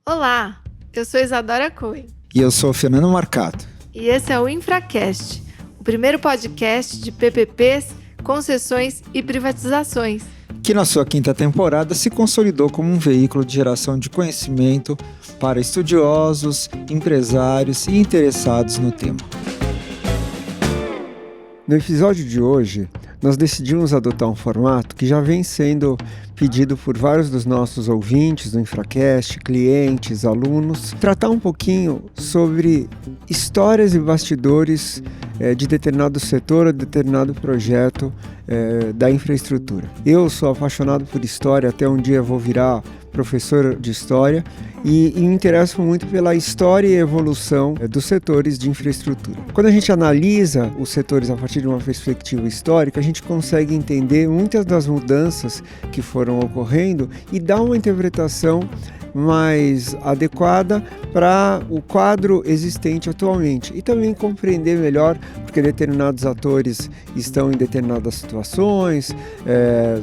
Olá, eu sou Isadora Cohen E eu sou o Fernando Marcato. e esse é o Infracast, o primeiro podcast de PPPs, concessões e privatizações. Que na sua quinta temporada se consolidou como um veículo de geração de conhecimento para estudiosos, empresários e interessados no tema. No episódio de hoje, nós decidimos adotar um formato que já vem sendo pedido por vários dos nossos ouvintes do Infracast, clientes, alunos, tratar um pouquinho sobre histórias e bastidores de determinado setor ou determinado projeto da infraestrutura. Eu sou apaixonado por história, até um dia vou virar professor de história e me interesso muito pela história e evolução dos setores de infraestrutura. Quando a gente analisa os setores a partir de uma perspectiva histórica, a gente consegue entender muitas das mudanças que foram ocorrendo e dar uma interpretação mais adequada para o quadro existente atualmente e também compreender melhor porque determinados atores estão em determinadas situações,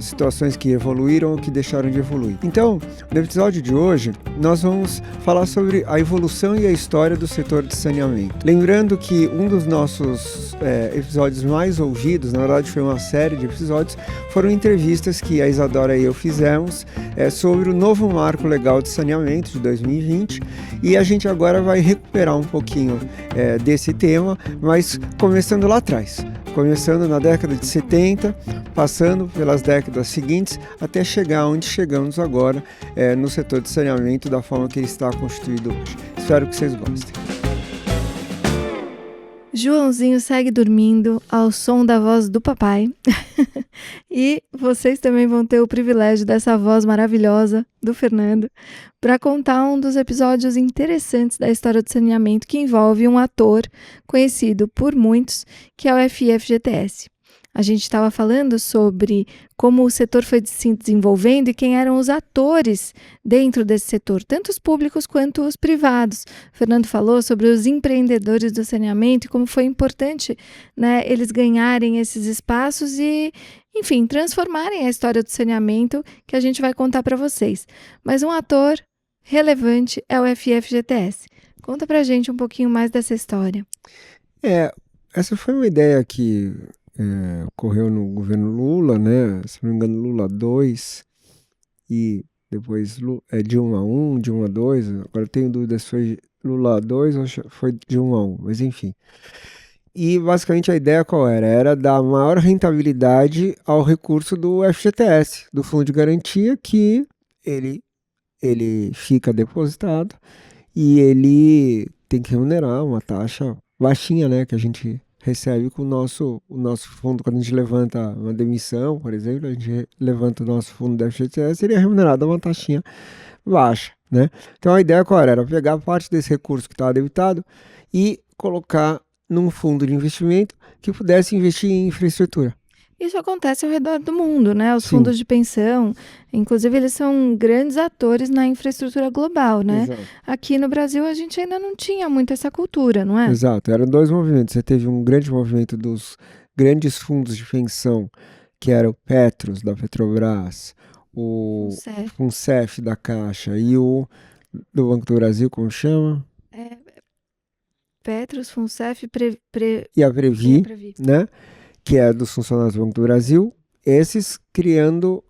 situações que evoluíram ou que deixaram de evoluir. Então, no episódio de hoje, nós vamos falar sobre a evolução e a história do setor de saneamento. Lembrando que um dos nossos episódios mais ouvidos, na verdade foi uma série de episódios, foram entrevistas que a Isadora e eu fizemos sobre o novo marco legal de saneamento de 2020 e a gente agora vai recuperar um pouquinho desse tema, mas começando lá atrás. Começando na década de 70, passando pelas décadas seguintes, até chegar onde chegamos agora no setor de saneamento da forma que ele está constituído hoje. Espero que vocês gostem. Joãozinho segue dormindo ao som da voz do papai e vocês também vão ter o privilégio dessa voz maravilhosa do Fernando para contar um dos episódios interessantes da história do saneamento que envolve um ator conhecido por muitos, que é o FIFGTS. A gente estava falando sobre como o setor foi se desenvolvendo e quem eram os atores dentro desse setor, tanto os públicos quanto os privados. O Fernando falou sobre os empreendedores do saneamento e como foi importante, né, eles ganharem esses espaços e, enfim, transformarem a história do saneamento que a gente vai contar para vocês. Mas um ator relevante é o FIFGTS. Conta pra gente um pouquinho mais dessa história. Essa foi uma ideia que ocorreu no governo Lula, né? Se não me engano, Lula 2 e depois Dilma 1, Dilma 2. Agora tenho dúvida se foi Lula 2 ou foi Dilma 1, mas enfim. E basicamente a ideia qual era? Era dar maior rentabilidade ao recurso do FGTS, do Fundo de Garantia, que ele fica depositado e ele tem que remunerar uma taxa baixinha, né, que a gente recebe com o nosso fundo. Quando a gente levanta uma demissão, por exemplo, a gente levanta o nosso fundo do FGTS, ele é remunerado a uma taxinha baixa, né? Então a ideia qual era? Era pegar parte desse recurso que estava debitado e colocar num fundo de investimento que pudesse investir em infraestrutura. Isso acontece ao redor do mundo, né? Os Sim. fundos de pensão, inclusive, eles são grandes atores na infraestrutura global, né? Exato. Aqui no Brasil, a gente ainda não tinha muito essa cultura, não é? Exato, eram dois movimentos. Você teve um grande movimento dos grandes fundos de pensão, que era o Petros, da Petrobras, o FUNCEF da Caixa e o do Banco do Brasil, como chama? Petros, FUNCEF E a Previ, né? Que é dos funcionários do Banco do Brasil, esses criando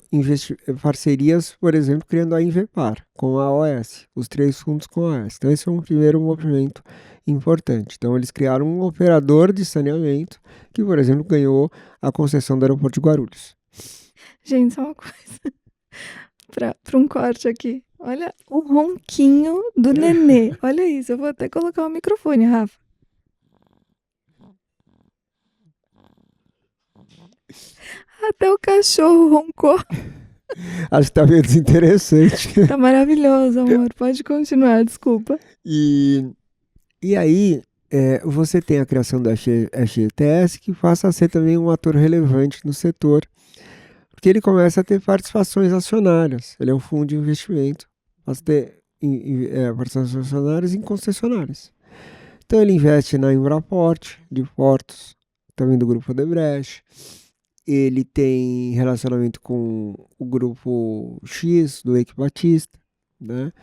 parcerias, por exemplo, criando a Invepar com a OAS, os três fundos com a OAS. Então esse é um primeiro movimento importante. Então eles criaram um operador de saneamento que, por exemplo, ganhou a concessão do aeroporto de Guarulhos. Gente, só uma coisa para um corte aqui. Olha o ronquinho do nenê. Olha isso, eu vou até colocar o microfone, Rafa. Até o cachorro roncou. Acho que tá meio desinteressante. Tá maravilhoso, amor. Pode continuar, desculpa. E aí, você tem a criação da FGTS, que passa a ser também um ator relevante no setor, porque ele começa a ter participações acionárias. Ele é um fundo de investimento, passa a ter participações acionárias em concessionárias. Então ele investe na Embraport, de Portos, também do Grupo Odebrecht. Ele tem relacionamento com o Grupo X, do Eike Batista, né?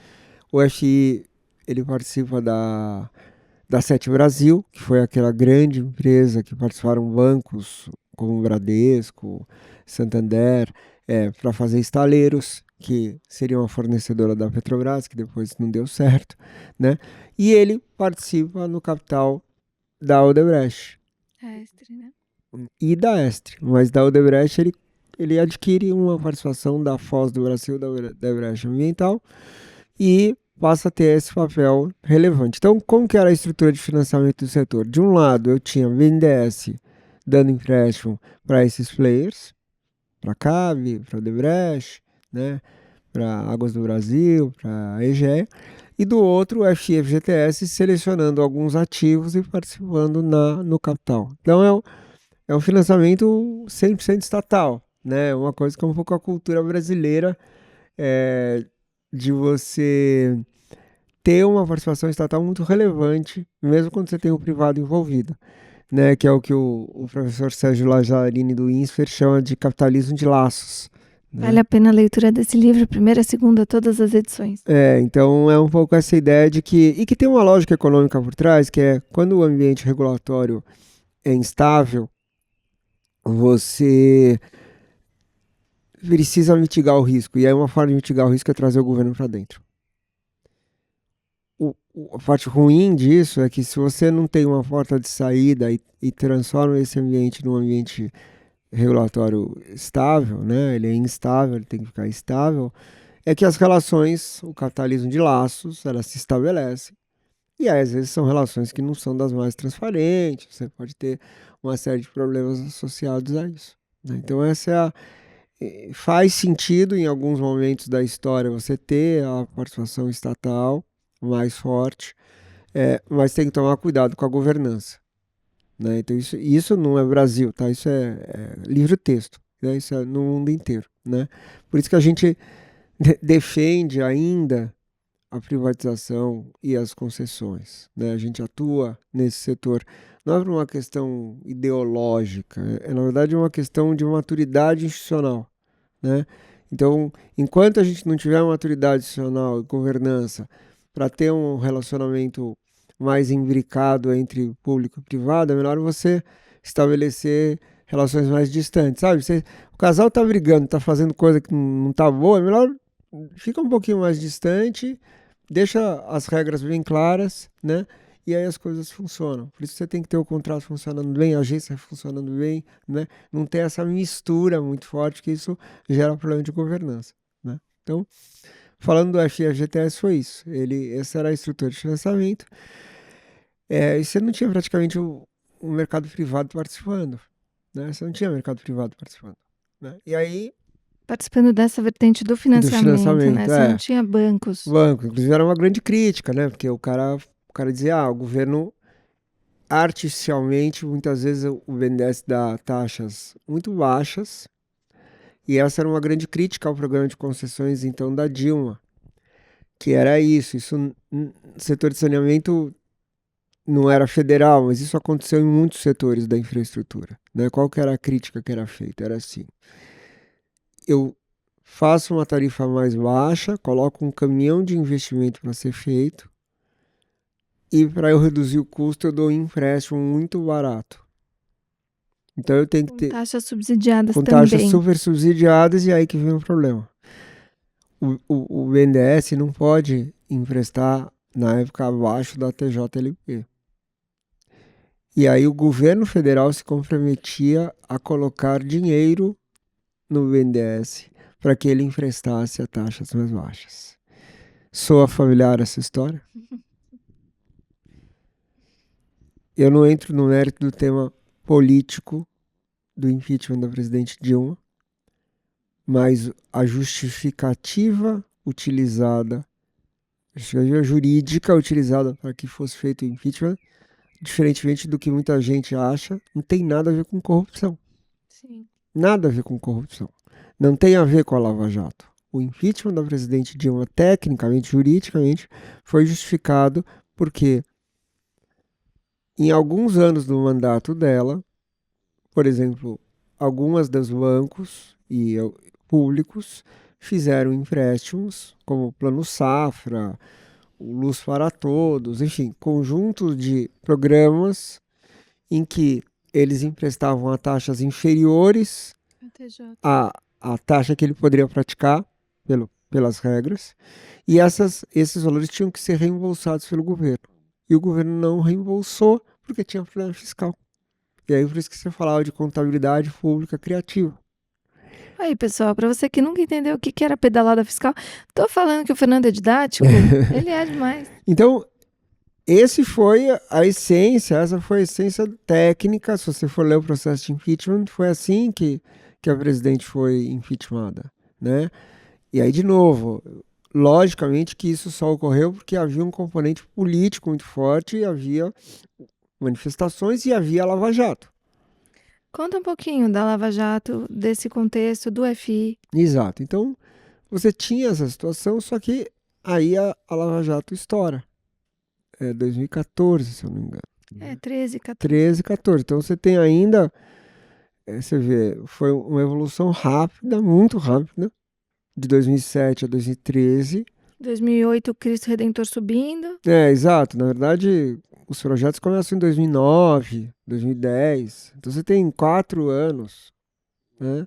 O FI, ele participa da Sete Brasil, que foi aquela grande empresa que participaram bancos como o Bradesco, Santander, para fazer estaleiros, que seria uma fornecedora da Petrobras, que depois não deu certo, né? E ele participa no capital da Odebrecht. Estre, né? E da Estre, mas da Odebrecht ele adquire uma participação da Foz do Brasil, da Odebrecht Ambiental, e passa a ter esse papel relevante. Então, como que era a estrutura de financiamento do setor? De um lado, eu tinha BNDES dando empréstimo para esses players, para a CAB, para a Odebrecht, né, para Águas do Brasil, para a EGEA, e do outro, o FI e FGTS selecionando alguns ativos e participando no capital. Então, é um financiamento 100% estatal, né? Uma coisa que é um pouco a cultura brasileira, de você ter uma participação estatal muito relevante, mesmo quando você tem o privado envolvido, né? Que é o que o professor Sérgio Lazzarini do INSPER chama de capitalismo de laços. Né? Vale a pena a leitura desse livro, primeira, segunda, todas as edições. Então é um pouco essa ideia de que tem uma lógica econômica por trás, que é quando o ambiente regulatório é instável, você precisa mitigar o risco. E aí uma forma de mitigar o risco é trazer o governo para dentro. A parte ruim disso é que se você não tem uma porta de saída e transforma esse ambiente num ambiente regulatório estável, né? Ele é instável, ele tem que ficar estável, é que as relações, o capitalismo de laços, elas se estabelecem. E aí, às vezes, são relações que não são das mais transparentes, você pode ter uma série de problemas associados a isso. Né? Então, faz sentido em alguns momentos da história você ter a participação estatal mais forte, mas tem que tomar cuidado com a governança. Né? Então isso não é Brasil, tá? Isso é livro-texto, né? Isso é no mundo inteiro. Né? Por isso que a gente defende ainda a privatização e as concessões. Né? A gente atua nesse setor. Não é por uma questão ideológica, na verdade uma questão de maturidade institucional. Né? Então, enquanto a gente não tiver maturidade institucional e governança para ter um relacionamento mais imbricado entre público e privado, é melhor você estabelecer relações mais distantes, sabe? O casal está brigando, está fazendo coisa que não está boa, é melhor fica um pouquinho mais distante, deixa as regras bem claras, né? E aí as coisas funcionam. Por isso você tem que ter o contrato funcionando bem, a agência funcionando bem, né? Não ter essa mistura muito forte, que isso gera problema de governança, né? Então, falando do FGTS foi isso. Essa era a estrutura de financiamento. E você não tinha praticamente o mercado privado participando, né? Você não tinha mercado privado participando, né? E aí... Participando dessa vertente do financiamento, né? Você não tinha bancos. Banco, inclusive era uma grande crítica, né? Porque o cara dizia, o governo artificialmente, muitas vezes o BNDES dá taxas muito baixas, e essa era uma grande crítica ao programa de concessões, então, da Dilma, que era isso, setor de saneamento não era federal, mas isso aconteceu em muitos setores da infraestrutura, né? Qual que era a crítica que era feita? Era assim, eu faço uma tarifa mais baixa, coloco um caminhão de investimento para ser feito, e para eu reduzir o custo eu dou um empréstimo muito barato. Então eu tenho que ter... taxas subsidiadas com também. taxas super subsidiadas, e aí que vem o problema. O BNDES não pode emprestar, na época, abaixo da TJLP. E aí o governo federal se comprometia a colocar dinheiro no BNDES para que ele emprestasse a taxas mais baixas. Soa familiar essa história? Eu não entro no mérito do tema político do impeachment da presidente Dilma, mas a justificativa utilizada, a justificativa jurídica utilizada para que fosse feito o impeachment, diferentemente do que muita gente acha, não tem nada a ver com corrupção. Sim. Nada a ver com corrupção. Não tem a ver com a Lava Jato. O impeachment da presidente Dilma, tecnicamente, juridicamente, foi justificado porque em alguns anos do mandato dela, por exemplo, algumas dos bancos públicos fizeram empréstimos, como o Plano Safra, o Luz para Todos, enfim, conjunto de programas em que eles emprestavam a taxas inferiores à taxa que ele poderia praticar pelas regras, e esses valores tinham que ser reembolsados pelo governo. E o governo não reembolsou porque tinha problema fiscal. E aí por isso que você falava de contabilidade pública criativa. Aí, pessoal, para você que nunca entendeu o que era pedalada fiscal, tô falando que o Fernando é didático, ele é demais. Então, essa foi a essência técnica. Se você for ler o processo de impeachment, foi assim que a presidente foi impeachmentada, né? E aí, de novo, logicamente que isso só ocorreu porque havia um componente político muito forte, havia manifestações e havia Lava Jato. Conta um pouquinho da Lava Jato, desse contexto, do FI. Exato. Então, você tinha essa situação, só que aí a Lava Jato estoura. 2014, se eu não me engano. 13, 14. 13, 14. Então, você tem ainda, você vê, foi uma evolução rápida, muito rápida, de 2007 a 2013. 2008, Cristo Redentor subindo. Exato. Na verdade, os projetos começam em 2009, 2010. Então, você tem 4 anos, né?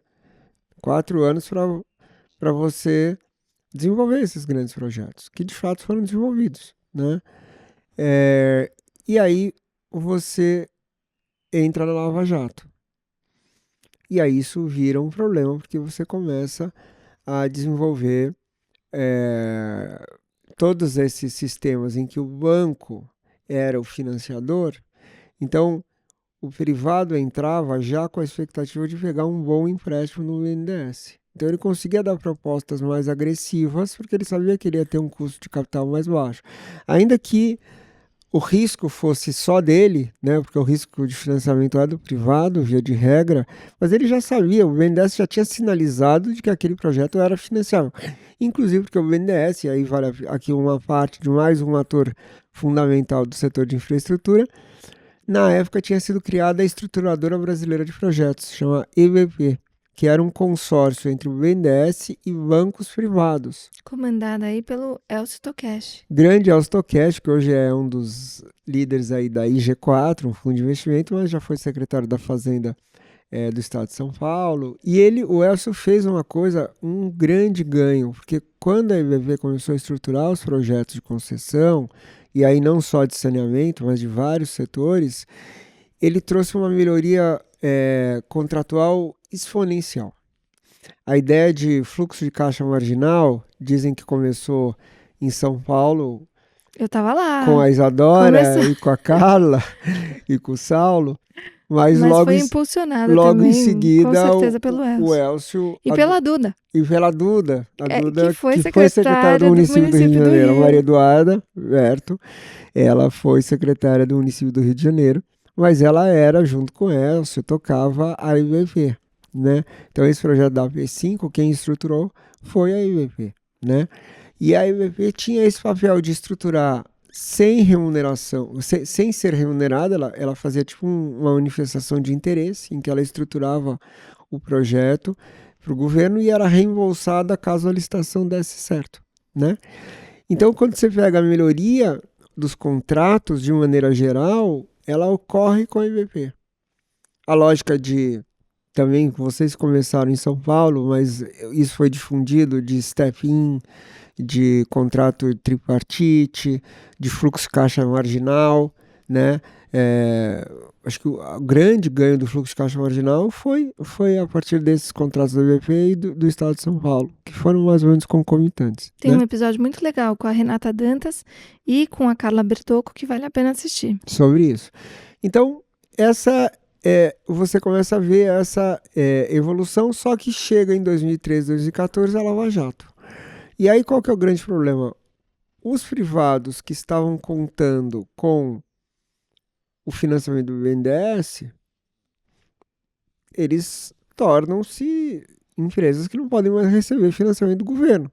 4 anos para você desenvolver esses grandes projetos, que de fato foram desenvolvidos, né? E aí você entra na Lava Jato. E aí isso vira um problema, porque você começa a desenvolver todos esses sistemas em que o banco era o financiador. Então, o privado entrava já com a expectativa de pegar um bom empréstimo no BNDES. Então, ele conseguia dar propostas mais agressivas, porque ele sabia que ele ia ter um custo de capital mais baixo. Ainda que o risco fosse só dele, né, porque o risco de financiamento é do privado, via de regra, mas ele já sabia, o BNDES já tinha sinalizado de que aquele projeto era financiável. Inclusive porque o BNDES, e aí vale aqui uma parte de mais um ator fundamental do setor de infraestrutura, na época tinha sido criada a Estruturadora Brasileira de Projetos, chama EBP, que era um consórcio entre o BNDES e bancos privados. Comandada aí pelo Elcio Tokeshi. Grande Elcio Tokeshi, que hoje é um dos líderes aí da IG4, um fundo de investimento, mas já foi secretário da Fazenda do Estado de São Paulo. E o Elcio fez um grande ganho, porque quando a EBP começou a estruturar os projetos de concessão, e aí não só de saneamento, mas de vários setores, ele trouxe uma melhoria contratual exponencial. A ideia de fluxo de caixa marginal, dizem que começou em São Paulo. Eu estava lá. Com a Isadora e com a Carla e com o Saulo. Mas logo foi impulsionada logo também, em seguida, com certeza, pelo Elcio. O Elcio. E pela Duda. E pela Duda. A Duda, que foi secretária do município do Rio de Janeiro. A Maria Eduarda Berto, ela foi secretária do município do Rio de Janeiro, mas ela era, junto com o Elcio, tocava a IBP, né? Então, esse projeto da AP5, quem estruturou foi a IBP, né? E a IBP tinha esse papel de estruturar sem remuneração, sem ser remunerada. Ela fazia tipo uma manifestação de interesse em que ela estruturava o projeto para o governo e era reembolsada caso a licitação desse certo, né? Então, quando você pega a melhoria dos contratos de maneira geral, ela ocorre com a IBP. A lógica de, também vocês começaram em São Paulo, mas isso foi difundido, de step-in, de contrato tripartite, de fluxo caixa marginal, né? Acho que o grande ganho do fluxo de caixa marginal foi a partir desses contratos da IBP e do Estado de São Paulo, que foram mais ou menos concomitantes. Tem um episódio muito legal com a Renata Dantas e com a Carla Bertocco que vale a pena assistir. Sobre isso. Então, você começa a ver essa evolução, só que chega em 2013, 2014 a Lava Jato. E aí qual que é o grande problema? Os privados que estavam contando com o financiamento do BNDES, eles tornam-se empresas que não podem mais receber financiamento do governo.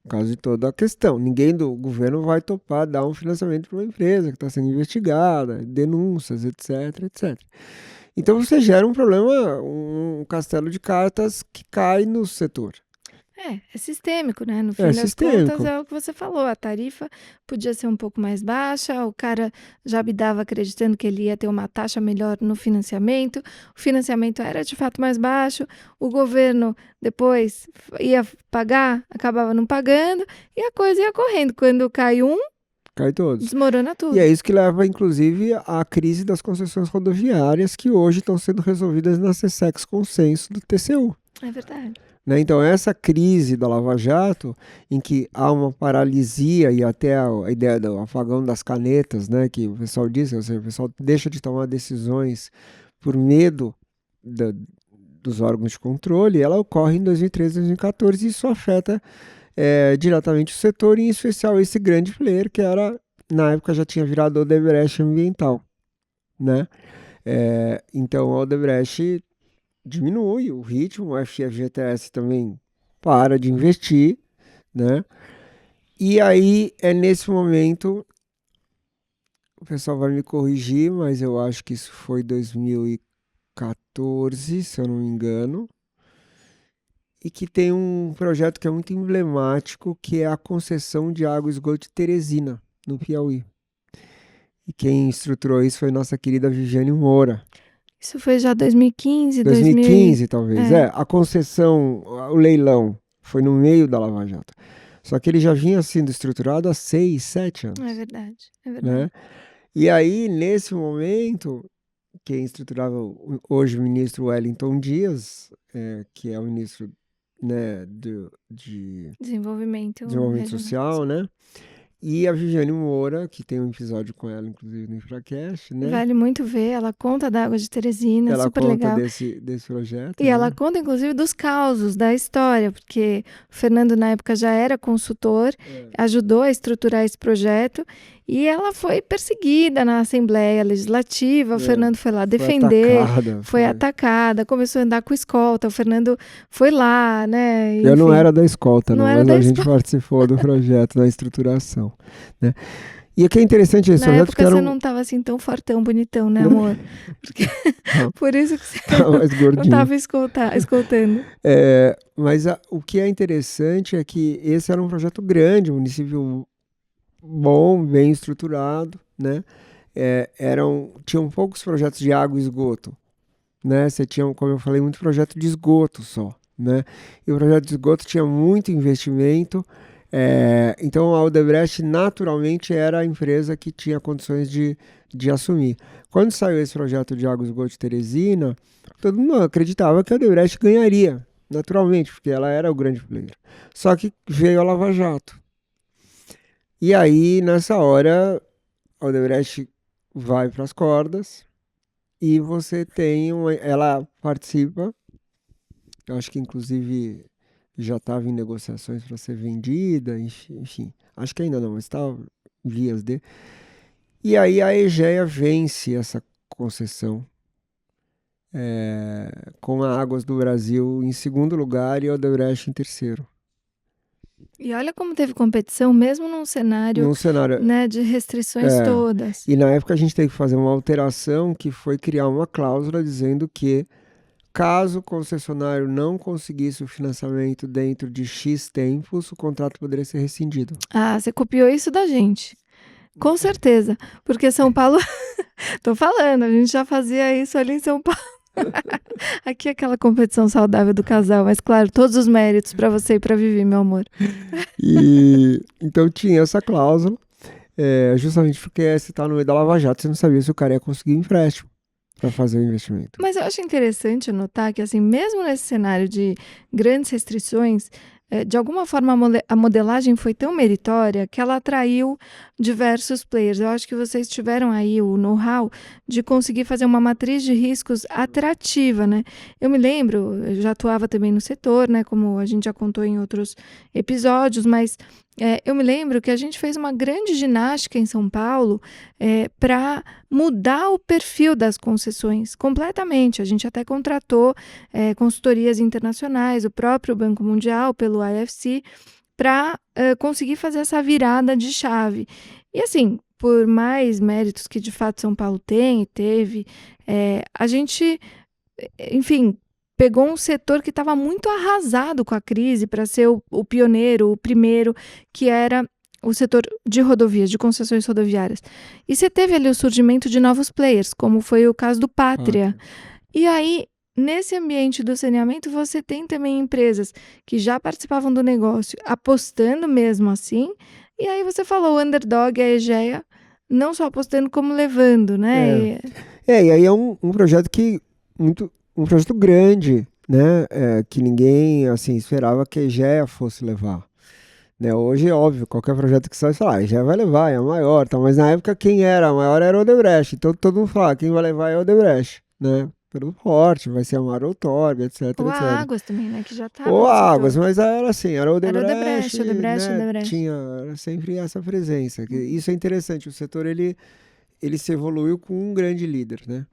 Por causa de toda a questão. Ninguém do governo vai topar dar um financiamento para uma empresa que está sendo investigada, denúncias, etc, etc. Então você gera um problema, um castelo de cartas que cai no setor. É sistêmico, né? No fim É das sistêmico. contas, é o que você falou. A tarifa podia ser um pouco mais baixa, o cara já me dava acreditando que ele ia ter uma taxa melhor no financiamento. O financiamento era de fato mais baixo, o governo depois ia pagar, acabava não pagando, e a coisa ia correndo. Quando cai um, Cai todos. desmorona E tudo. é isso que leva, inclusive, à crise das concessões rodoviárias, que hoje estão sendo resolvidas na SESEX Consenso do TCU. É verdade. Né? Então, essa crise da Lava Jato, em que há uma paralisia e até a ideia do apagão das canetas, né, que o pessoal diz, ou seja, o pessoal deixa de tomar decisões por medo dos órgãos de controle, ela ocorre em 2013, 2014, e isso afeta diretamente o setor, e em especial esse grande player, que era, na época, já tinha virado Odebrecht Ambiental. Né? Então, a Odebrecht diminui o ritmo, o FGTS também para de investir, né? E aí é nesse momento, o pessoal vai me corrigir, mas eu acho que isso foi 2014, se eu não me engano, e que tem um projeto que é muito emblemático, que é a concessão de água e esgoto de Teresina, no Piauí. E quem estruturou isso foi nossa querida Viviane Moura. Isso foi já 2015, 2015, talvez. É. A concessão, o leilão, foi no meio da Lava Jato. Só que ele já vinha sendo estruturado há 6, 7 anos. É verdade, é Né? verdade. E aí, nesse momento, quem estruturava hoje o ministro Wellington Dias, que é o ministro, né, de Desenvolvimento Desenvolvimento regional. Social, né? E a Viviane Moura, que tem um episódio com ela, inclusive, no Infracast, né? Vale muito ver, ela conta da Água de Teresina, Ela super conta legal. desse projeto. E ela conta, inclusive, dos causos da história, porque o Fernando, na época, já era consultor, ajudou a estruturar esse projeto, e ela foi perseguida na Assembleia Legislativa. O Fernando foi lá defender, foi atacada, começou a andar com escolta. O Fernando foi lá, né? Enfim, eu não era da escolta, não, mas da a gente participou do projeto, da estruturação. Né? E o que é interessante esse projeto... Na época você não estava assim tão fortão, bonitão, né, amor? Porque... Por isso que você não estava escoltando. Mas o que é interessante é que esse era um projeto grande, um município bom, bem estruturado, né? Tinham poucos projetos de água e esgoto, né? Você tinha, como eu falei, muito projeto de esgoto só, né? E o projeto de esgoto tinha muito investimento. Então a Odebrecht naturalmente era a empresa que tinha condições de assumir. Quando saiu esse projeto de água e esgoto de Teresina, todo mundo acreditava que a Odebrecht ganharia, naturalmente, porque ela era o grande player. Só que veio a Lava Jato. E aí, nessa hora, a Odebrecht vai para as cordas e você tem ela participa, eu acho que inclusive já estava em negociações para ser vendida, enfim, acho que ainda não, mas estava em vias de. E aí a Egea vence essa concessão com a Águas do Brasil em segundo lugar e a Odebrecht em terceiro. E olha como teve competição, mesmo num cenário né, de restrições todas. E na época a gente teve que fazer uma alteração, que foi criar uma cláusula dizendo que caso o concessionário não conseguisse o financiamento dentro de X tempos, o contrato poderia ser rescindido. Ah, você copiou isso da gente. Com certeza. Porque São Paulo... Tô falando, a gente já fazia isso ali em São Paulo. Aqui é aquela competição saudável do casal, mas claro, todos os méritos para você e para Vivi, meu amor. E então tinha essa cláusula, justamente porque você tá no meio da Lava Jato, você não sabia se o cara ia conseguir empréstimo para fazer o investimento. Mas eu acho interessante notar que, assim, mesmo nesse cenário de grandes restrições, de alguma forma a modelagem foi tão meritória que ela atraiu diversos players. Eu acho que vocês tiveram aí o know-how de conseguir fazer uma matriz de riscos atrativa, né? Eu me lembro, eu já atuava também no setor, né? Como a gente já contou em outros episódios, mas eu me lembro que a gente fez uma grande ginástica em São Paulo para mudar o perfil das concessões completamente. A gente até contratou consultorias internacionais, o próprio Banco Mundial, pelo IFC, para conseguir fazer essa virada de chave. E assim, por mais méritos que de fato São Paulo tem e teve, a gente, enfim, pegou um setor que estava muito arrasado com a crise para ser o pioneiro, o primeiro, que era o setor de rodovias, de concessões rodoviárias. E você teve ali o surgimento de novos players, como foi o caso do Pátria. E aí, nesse ambiente do saneamento, você tem também empresas que já participavam do negócio, apostando mesmo assim. E aí você falou, o Underdog, a Egea, não só apostando, como levando, né? E aí é um projeto um projeto grande, né? Que ninguém, assim, esperava que a Egea fosse levar. Né? Hoje, óbvio, qualquer projeto que sai, sei lá, a Egea vai levar, é a maior, tá? Mas na época quem era a maior era o Odebrecht. Então todo mundo fala, quem vai levar é o Odebrecht, né? Pelo porte, vai ser a maior outorga, etc, Ou a etc. Águas também, né? Que já estava Ou no a setor. Águas, mas era assim, era o Odebrecht, Odebrecht, né? Odebrecht. Tinha sempre essa presença. Isso é interessante, o setor ele se evoluiu com um grande líder, né?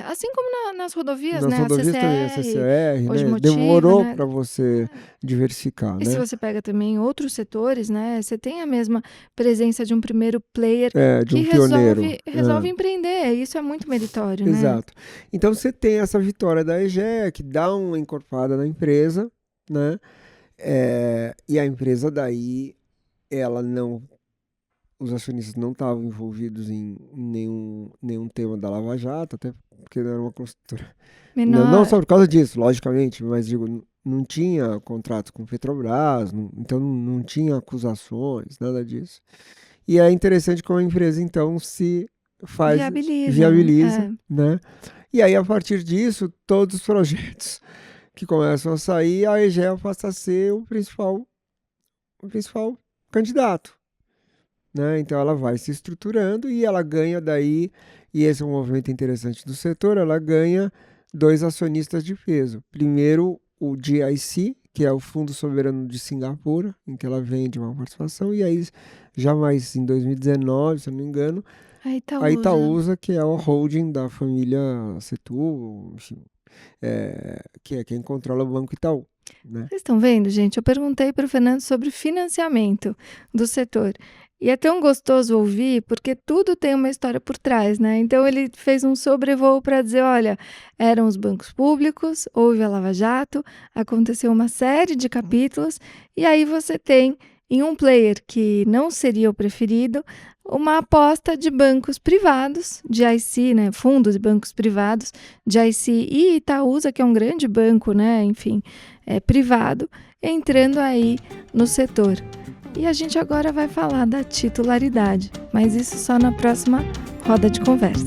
Assim como nas rodovias, Nas né? rodovias também, a CCR, hoje né? Motiva, Demorou né? para você diversificar, E né? se você pega também outros setores, né? Você tem a mesma presença de um primeiro player De um que pioneiro. resolve empreender. Isso é muito meritório, né? Exato. Então você tem essa vitória da Egea, que dá uma encorpada na empresa, né? E a empresa daí, os acionistas não estavam envolvidos em nenhum tema da Lava Jato, até porque não era uma construtora. Menor. Não só por causa disso, logicamente, mas digo, não tinha contratos com Petrobras, então não tinha acusações, nada disso. E é interessante como a empresa, então, se viabiliza, né? E aí, a partir disso, todos os projetos que começam a sair, a Egea passa a ser o principal candidato. Né? Então ela vai se estruturando e ela ganha daí, e esse é um movimento interessante do setor, ela ganha 2 acionistas de peso. Primeiro o GIC, que é o Fundo Soberano de Singapura, em que ela vende uma participação, e aí já mais em 2019, se eu não me engano, a Itaúsa, que é o holding da família Setu, enfim, que é quem controla o Banco Itaú. Né? Vocês estão vendo, gente? Eu perguntei para o Fernando sobre financiamento do setor. E é tão gostoso ouvir, porque tudo tem uma história por trás, né? Então ele fez um sobrevoo para dizer, olha, eram os bancos públicos, houve a Lava Jato, aconteceu uma série de capítulos, e aí você tem, em um player que não seria o preferido, uma aposta de bancos privados, de IC, né? Fundos de bancos privados, de IC e Itaúsa, que é um grande banco, né? Enfim, privado, entrando aí no setor. E a gente agora vai falar da titularidade, mas isso só na próxima roda de conversa.